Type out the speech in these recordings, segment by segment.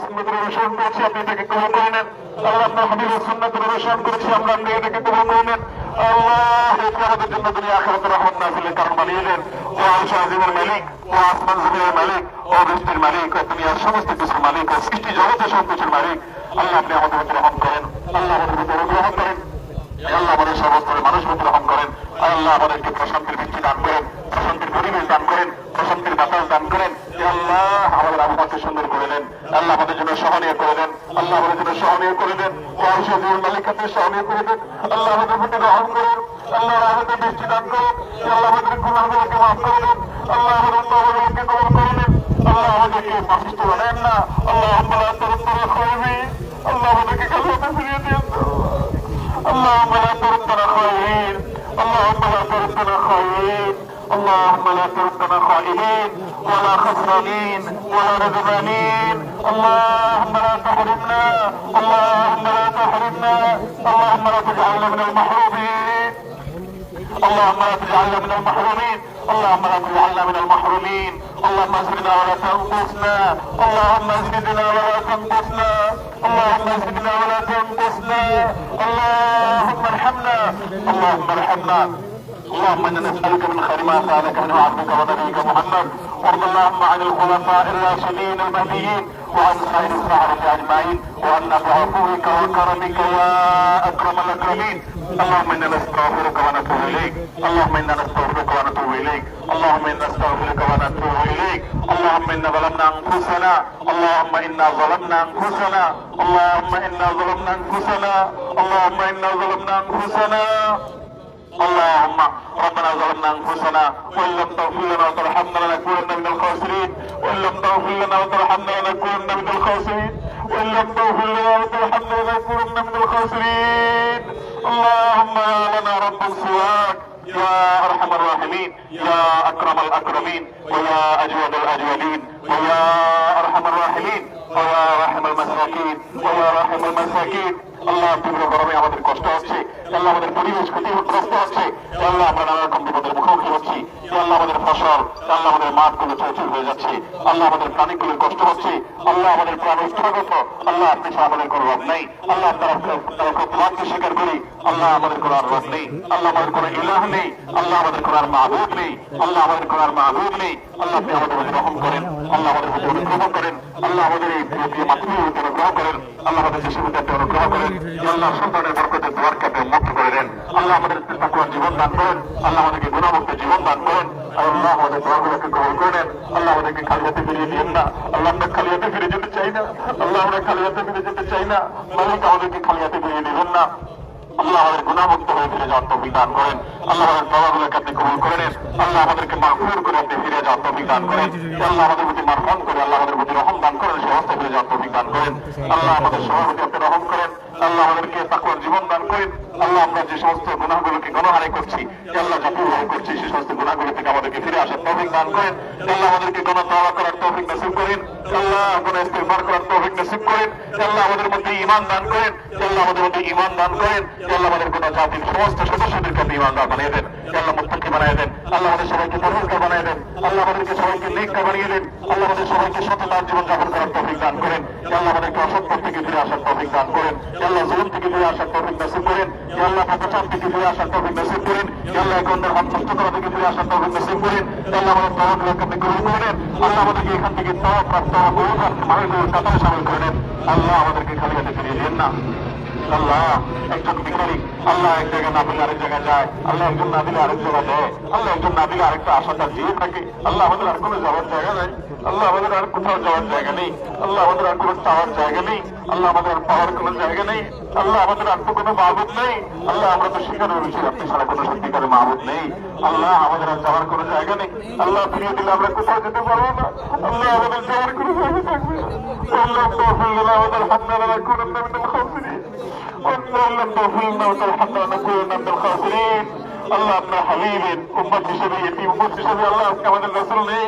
সুন্নতের অনুসরণ করেছি, আপনি এটাকে কবুল করে নেন। আল্লাহ আপনার হাবিবের সুন্নতের অনুসরণ করেছি আমরা, আপনি এটাকে কবুল করে নেন। আল্লাহ এটি আমাদের জন্য দুনিয়া আখিরাতের রহমত নাযিলের কারণ বানিয়ে দেন। ও আরশ আজিমের মালিক, ও আসমান জমিনের মালিক, ও বৃষ্টির মালিক, ও দুনিয়ার সমস্ত কিছুর মালিক, ও সৃষ্টি জগতের সব কিছুর মালিক, আল্লাহ আপনি আমাদের উপর রহম করেন। আল্লাহ আমাদের উপর অনুগ্রহ করেন। আল্লাহ আমাদের সর্বস্তরের মানুষ প্রতি রহম করেন। আল্লাহ আমাদেরকে প্রশান্তির বৃষ্টি দান করেন, প্রশান্তির পরিবেশ দান করেন, প্রশান্তির বাতাস দান করেন। আল্লাহ আমাদের আবহাওয়াকে সুন্দর করে দেন। আল্লাহ আমাদের জন্য সহনীয় করে দেন। আল্লাহ আমাদের জন্য সহনীয় করে দেন। ওয়ারশের মালিক আপনি সহনীয় করে দেন। আল্লাহ আমাদের প্রতি রহম করেন। আল্লাহ আমাদের বৃষ্টি দান করেন। আল্লাহ আমাদের গুনাহগুলোকে মাফ করে দেন। আল্লাহ আমাদের পাপগুলোকে কবুল করে নেন। আল্লাহ আমাদেরকে পাপিষ্ঠ বানায়েন না। আল্লাহ আমরা তরফ খাওয়াবি। আল্লাহ আমাদেরকে কালিয়াতে ফিরিয়ে দিন। اللهم لا تردنا خائبين، اللهم لا تردنا خائبين، اللهم لا تردنا خائبين ولا خسرانين ولا ندمانين. اللهم لا تحرمنا، اللهم لا تحرمنا، اللهم لا تجعلنا من المحرومين، اللهم لا تجعلنا من المحرومين، اللهم لا تجعلنا من المحرومين. اللهم زدنا ولا تنقصنا، اللهم زدنا ولا تنقصنا، اللهم زدنا ولا تنقصنا. اللهم ارحمنا، اللهم ارحمنا. اللهم انا نسالك من خير ما سالك منه عبدك ونبيك محمد. وارض اللهم عن الخلفاء الراشدين المهديين وعن سائر الصحابه اجمعين وعنا بعفوك وكرمك يا اكرم الاكرمين. اللهم انا نستغفرك ونتوب اليك، اللهم انا نستغفرك ونتوب اليك، اللهم انا نستغفرك ونتوب اليك. اللهم انا ظلمنا انفسنا، اللهم انا ظلمنا انفسنا، اللهم انا ظلمنا انفسنا، اللهم انا ظلمنا انفسنا. اللهم ربنا ظلمنا انفسنا وان لم تغفر لنا وترحمنا لنكونن من الخاسرين، وان لم تغفر لنا وترحمنا لنكونن من الخاسرين، وان لم تغفر لنا وترحمنا لنكونن من الخاسرين. اللهم لنا رب سواك يا ارحم الراحمين، يا اكرم الاكرمين، ويا اجود الاجودين، ويا ارحم الراحمين، ويا رحم المساكين، ويا رحم المساكين. আল্লাহ তীব্র গরমে আমাদের কষ্ট হচ্ছে, আল্লাহ আমাদের পরিবেশ ক্ষতিগ্রস্ত হচ্ছে, আল্লাহ আমরা নানা রকম বিপদের মুখোমুখি হচ্ছি, আল্লাহ আমাদের ফসল, আল্লাহ আমাদের মাঠগুলো চৌচুর হয়ে যাচ্ছে, আল্লাহ আমাদের প্রাণীগুলোর কষ্ট হচ্ছে, আল্লাহ আমাদের প্রাণ উৎসাহগত, আল্লাহ আপনি আমাদের কোনো রব নেই, আল্লাহ তোমাকে স্বীকার করি, আল্লাহ আমাদের কোনো আর রব নেই, আল্লাহ আমাদের কোনো ইলাহ নেই, আল্লাহ আমাদের কোনো আর মাহবুব নেই, আল্লাহ আমাদের কোনো আর মাহবুব নেই। আল্লাহ আপনি আমাদের প্রতি রহম করেন, আল্লাহ আমাদের প্রতি অনুগ্রহ করেন, আল্লাহ আমাদের এই প্রিয় মাতৃভূমির প্রতি অনুগ্রহ করেন, আল্লাহ আমাদের দেশের প্রতি আপনি অনুগ্রহ করেন, আল্লাহ সন্তানের বরকতের দুয়ারকে আপনি মুক্ত করে দেন, আল্লাহ আমাদের তাকওয়ার জীবন দান করেন, আল্লাহ আমাদেরকে গুণামুক্ত জীবন দান করেন, আল্লাহ আমাদের দোয়াগুলোকে কবুল করে নেন, আল্লাহ আমাদেরকে খালি হাতে ফিরিয়ে দিয়েন না, আল্লাহ আমরা খালি হাতে ফিরে যেতে চাই না, আল্লাহ আমরা খালি হাতে ফিরে যেতে চাই না, মালিক আমাদেরকে খালি হাতে ফিরিয়ে দিবেন না। আল্লাহ আমাদের গুণামুক্ত হয়ে ফিরে যাওয়ার তৌফিক দান করেন, আল্লাহ আমাদের দোয়াগুলোকে আপনি কবুল করে নেন, আল্লাহ আমাদেরকে মাগফির করে আপনি ফিরে যাওয়ার তৌফিক দান করেন, আল্লাহ আমাদের প্রতি মারহাম করে, আল্লাহ আমাদের প্রতি রহম দান করেন, সমস্ত ফিরে যাওয়ার তৌফিক দান করেন, আল্লাহ আমাদের সবার প্রতি আপনি রহম করেন, আল্লাহ আমাদেরকে তাকওয়ার জীবন দান করেন, আল্লাহ আমরা যে সমস্ত গুনাহগুলোকে গণহারে করছি, আল্লাহ জাতিভাবে করছি, সেই সমস্ত গুনাহগুলো থেকে আমাদেরকে ফিরে আসার তৌফিক দান করেন, আল্লাহ আমাদেরকে তওবা করার তৌফিক নসিব করেন, আল্লাহ গুনাহ ইস্তিগফার করার তৌফিক নসিব করেন, আল্লাহ আমাদের মধ্যে ঈমান দান করেন, আল্লাহ আমাদের মধ্যে ঈমান দান করেন, আল্লাহ আমাদের গোটা জাতির সমস্ত সদস্যদেরকে আপনি ঈমানদার বানিয়ে দেন, আল্লাহ মুত্তাকি বানিয়ে দেন, আল্লাহ আমাদের সবাইকে পরহেজগার বানিয়ে দেন, আল্লাহ আমাদেরকে সবাইকে নেককার বানিয়ে দেন, আল্লাহ আমাদের সবাইকে সততার জীবন যাপন করার তৌফিক দান করেন, আল্লাহ আমাদেরকে অসৎ থেকে ফিরে আসার তৌফিক দান করেন, আল্লাহ জুলুম থেকে ফিরে আসার তৌফিক নসিব করেন, আল্লাহ পাপাচার থেকে ফিরে আসার তৌফিক নসিব করেন, আল্লাহ গন্ডের হক নষ্ট করা থেকে ফিরে আসার তৌফিক নসিব করেন, আল্লাহ আমাদের তওবাগুলোকে আপনি কবুল করে নেন, আল্লাহ আমাদেরকে এখান থেকে তওবা প্রাপ্ত গুনাহগার মানুষগুলোর কাতারে শামিল করে নেন, আল্লাহ আমাদেরকে খালি হাতে ফিরিয়ে দেন না। আল্লাহ একজন ভিখারি, আল্লাহ এক জায়গায় না দিলে আরেক জায়গায় যায়, আল্লাহ একজন না দিলে আরেক জায়গায় দেয়, আল্লাহ একজন না দিলে আরেকটা আশাটা দিয়ে থাকে, আল্লাহ আমাদের আর কোনো যাওয়ার জায়গা নেই, আল্লাহ আমাদের আর কোথাও যাওয়ার জায়গা নেই, আল্লাহ আমাদের আর কোনো চাওয়ার জায়গা নেই, আল্লাহ আমাদের আর পাওয়ার কোনো জায়গা নেই, আল্লাহ আমাদের আর তো কোনো মাহবুব নেই, আল্লাহ আমরা তো স্বীকার করেছি আপনি ছাড়া কোনো সত্যিকারের মাহবুব নেই, আল্লাহ আমাদের আর যাওয়ার কোনো জায়গা নেই, আল্লাহ ফিরিয়ে দিলে আমরা কোথাও যেতে পারবো না, আল্লাহ আমাদের যাওয়ার কোনো জায়গা থাকবে না, আল্লাহ আমাদের হাত না করেন না মিনাল খাসিরিন, আল্লাহ তৌফিক وترحمنا ونكون من الخاسرين. আল্লাহ আপনার হাবিবের উম্মত হিসেবে এতিম উম্মত হিসেবে আল্লাহ আজকে আমাদের রাসূল নেই,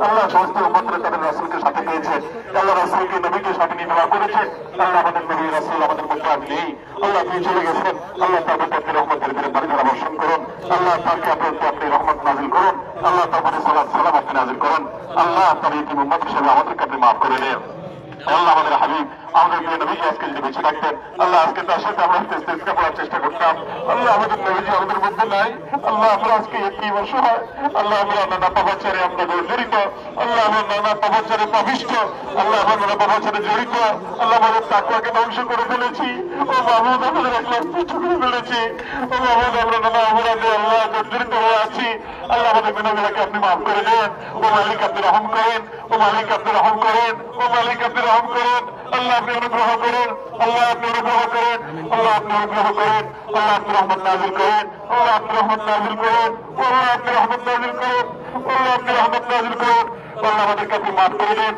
আল্লাহ সমস্ত উম্মতরা তাদের রাসূলকে সাথে পেয়েছে, আল্লাহ রাসূলকে নবীকে সাথে নিয়ে দোয়া করেছে, আল্লাহ আমাদের নবী রাসূল আমাদের মধ্যে আজ নেই, আল্লাহ আপনি চলে গেছেন, আল্লাহ তার প্রতি আপনি রহমতের ফিরে বাড়িধারা বর্ষণ করুন, আল্লাহ তাকে আপনি রহমত নাজিল করুন, আল্লাহ তার প্রতি সালাত সালাম আপনি নাজিল করুন, আল্লাহ তার এতিম উম্মত হিসেবে আমাদেরকে আপনি মাফ করে দেন। আল্লাহ আমাদের হাবিব আমাদের প্রিয় নবী আজকে যদি বেঁচে থাকতেন আল্লাহ আজকে তার সাথে আমরা চেষ্টা করার চেষ্টা করতাম। আল্লাহ আমাদের নবীজি আমাদের মধ্যে নাই। আল্লাহ আমরা আজকে একই বর্ষ হয় আল্লাহ আমরা নানা পাপাচারে আমরা জড়িত, আল্লাহ আমরা নানা পাপাচারে পাবিষ্ট, আল্লাহ আমরা নানা পাপাচারে জড়িত, আল্লাহ আমাদের তাকওয়াকে ধ্বংস করে ফেলেছি। ও মাহমুদ আমাদের ইখলাস নষ্ট করে ফেলেছি। ও মাহমুদ আমরা নানা অপরাধে আল্লাহ জর্জরিত হয়ে আছি। আল্লাহ আমাদের গুনাহগুলোকে আপনি মাফ করে দেন। ও মালিক আপনি রহম করেন, ও মালিক আপনি রহম করেন, ও মালিক আপনি রহম করেন। আল্লাহ আপনি অনুগ্রহ করেন, আল্লাহ আপনি অনুগ্রহ করেন, আল্লাহ আপনি অনুগ্রহ করেন, আল্লাহ আপনি রহমত নাযিল করেন, আল্লাহ আপনি রহমত নাযিল করেন, আল্লাহ আপনি রহমত নাযিল করেন, আল্লাহ আপনি রহমত নাযিল করেন। আল্লাহ আমাদেরকে আপনি মাফ করে দেন,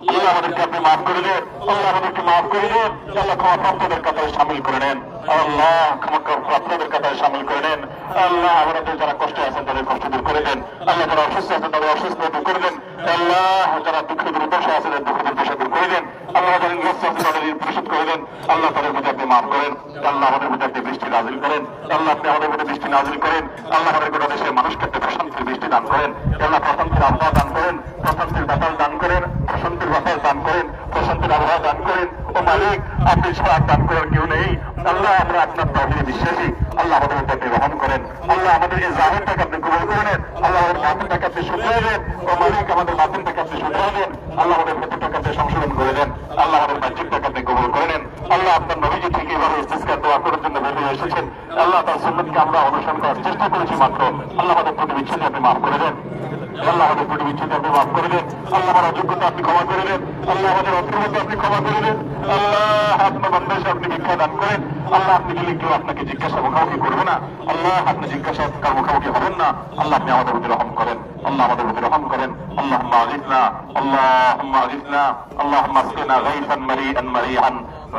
আল্লাহ আমাদেরকে আপনি মাফ করে দেন, আল্লাহ আমাদেরকে মাফ করে দেন। আল্লাহ ক্ষমাপ্রাপ্তদের কাতারে শামিল করে নেন, আল্লাহ ক্ষমাপ্রাপ্তদের কাতারে শামিল করে নেন। আল্লাহ আমাদের যারা কষ্টে আছেন তাদের কষ্ট দূর করে দেন, আল্লাহ যারা অসুস্থ আছেন তাদের অসুস্থ দূর করে দেন, আল্লাহ যারা দুঃখে দুর্দশা আছে তাদের দুঃখ দুর্দশা দূর করে দেন, আল্লাহ যারা ঋণগ্রস্ত আছে তাদের ঋণ পরিশোধ করে দেন। আল্লাহ তাদের মধ্যে আপনি মাফ করেন, আল্লাহ আমাদের মধ্যে আপনি বৃষ্টি নাজিল করেন, আল্লাহ আপনি আমাদের মধ্যে বৃষ্টি নাজিল করেন। আল্লাহ আমাদের গোটা দেশের মানুষকে একটা প্রশান্তির বৃষ্টি দান করেন, আল্লাহ প্রশান্তির আবহাওয়া দান করেন, প্রশান্তির বাতাস দান করেন, প্রশান্তির বাতাস দান করেন, প্রশান্তির আবহাওয়া দান করেন। ও মালিক আপনি ছাড়া দান করার কেউ নেই। আল্লাহ আমরা আপনার তাওহীদে বিশ্বাসী, আল্লাহ আমাদের মধ্যে আপনি রহম করেন, আল্লাহ আমাদের এই জাহিরটাকে আপনি কবুল করে নেন, আল্লাহ আমাদের বাতিনটাকে আপনি শুধরে দেন। ও মালিক আমাদের বাতিনটাকে আপনি শুধরে দেন, আল্লাহ আমাদের ভেতরটাকে আপনি সংশোধন করে দেন, আল্লাহ আমাদের বাহ্যিকটাকে আপনি কবুল করে নেন। আল্লাহ আপনার নবীজি ঠিক এইভাবে ইস্তিসকার দোয়া করার জন্য বেরিয়ে এসেছেন, আল্লাহ তার সুন্নতকে আমরা অনুসরণ করার চেষ্টা করেছি মাত্র। আল্লাহ আমাদের প্রতি বিচ্ছেদ আপনি মাফ করে দেন, আল্লাহ আমাদের প্রতি বিচ্ছেদ আপনি মাফ করে দেন, আল্লাহ আমার অযোগ্যতা আপনি ক্ষমা করে দেন, আল্লাহ আমাদের অগ্রগতি আপনি ক্ষমা করে দেন। আল্লাহ আপনার বান্দাকে আপনি ভিক্ষা দান করেন, আল্লাহ আপনি গেলে কেউ আপনাকে জিজ্ঞাসা মুখামুখি করবে না, আল্লাহ আপনি জিজ্ঞাসা কার মুখামুখি হবেন না। আল্লাহ আপনি আমাদের প্রতি রহম করেন, আল্লাহ আমাদের প্রতি রহম করেন। اللهم اغثنا اللهم اغثنا اللهم اسقنا غيثا مريئا مريعا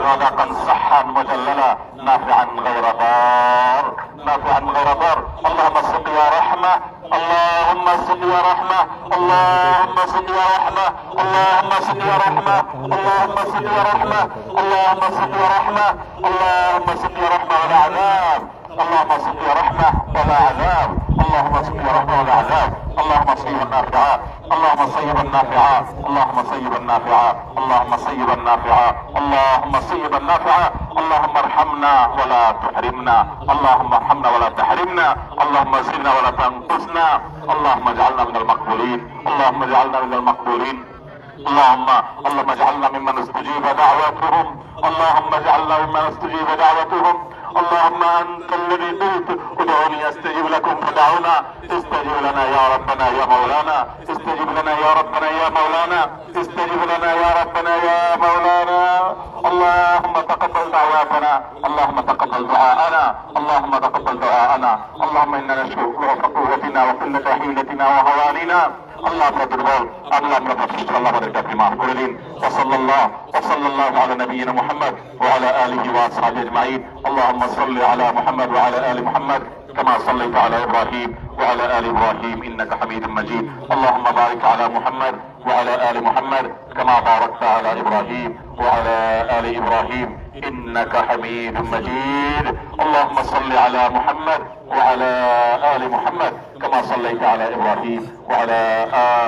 غدقا صحا مجللا نافعا غير ضار نافعا غير ضار. اللهم سقيا رحمه اللهم سقيا رحمه اللهم سقيا رحمه اللهم سقيا رحمه اللهم سقيا رحمه اللهم سقيا رحمه اللهم سقيا رحمه ولا عذاب اللهم سقيا رحمه ولا عذاب اللهم سقيا رحمه ولا عذاب اللهم صيبا نافعا اللهم صيبا نافعا اللهم صيبا نافعا اللهم صيبا نافعا اللهم صيبا نافعا اللهم ارحمنا ولا تحرمنا اللهم ارحمنا ولا تحرمنا اللهم زدنا ولا تنقصنا اللهم اجعلنا من المقبولين اللهم اجعلنا من المقبولين اللهم اجعلنا ممن استجيب دعوتهم اللهم اجعلنا ممن استجيب دعوتهم اللهم انت الذي قلت ادعوني استجب لكم فدعونا استجب لنا يا ربنا يا مولانا استجب لنا يا ربنا يا مولانا استجب لنا يا ربنا يا مولانا اللهم تقبل دعواتنا اللهم تقبل دعاءنا اللهم تقبل دعاءنا اللهم انا نشكو ضعف قوتنا وقلة حيلتنا وهواننا আল্লাহ আমরা দুর্বল, আল্লাহ আমরা প্রতিষ্ঠিত, আল্লাহ আমাদেরকে আপনি মাফ করে দিন। ওয়াসাল্লাল্লাহু আলা নবিয়িনা মুহাম্মদ ওয়া আলা আলিহি ওয়া আসহাবিহি আজমাইন। আল্লাহুম্মা সাল্লি আলা মুহাম্মদ ওয়া আলা আলি মুহাম্মদ كما صليت على ابراهيم وعلى ال ابراهيم انك حميد مجيد. اللهم بارك على محمد وعلى ال محمد كما باركت على ابراهيم وعلى ال ابراهيم انك حميد مجيد. اللهم صل على محمد وعلى ال محمد كما صليت على ابراهيم وعلى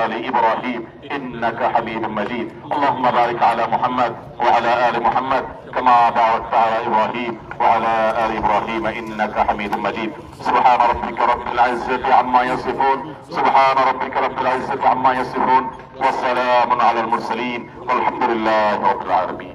ال ابراهيم انك حميد مجيد. اللهم بارك على محمد وعلى ال محمد كما باركت على ابراهيم وعلى ال ابراهيم انك حميد مجيد. سبحان ربك رب العزة عما يصفون سبحان ربك رب العزة عما يصفون والسلام على المرسلين والحمد لله رب العالمين.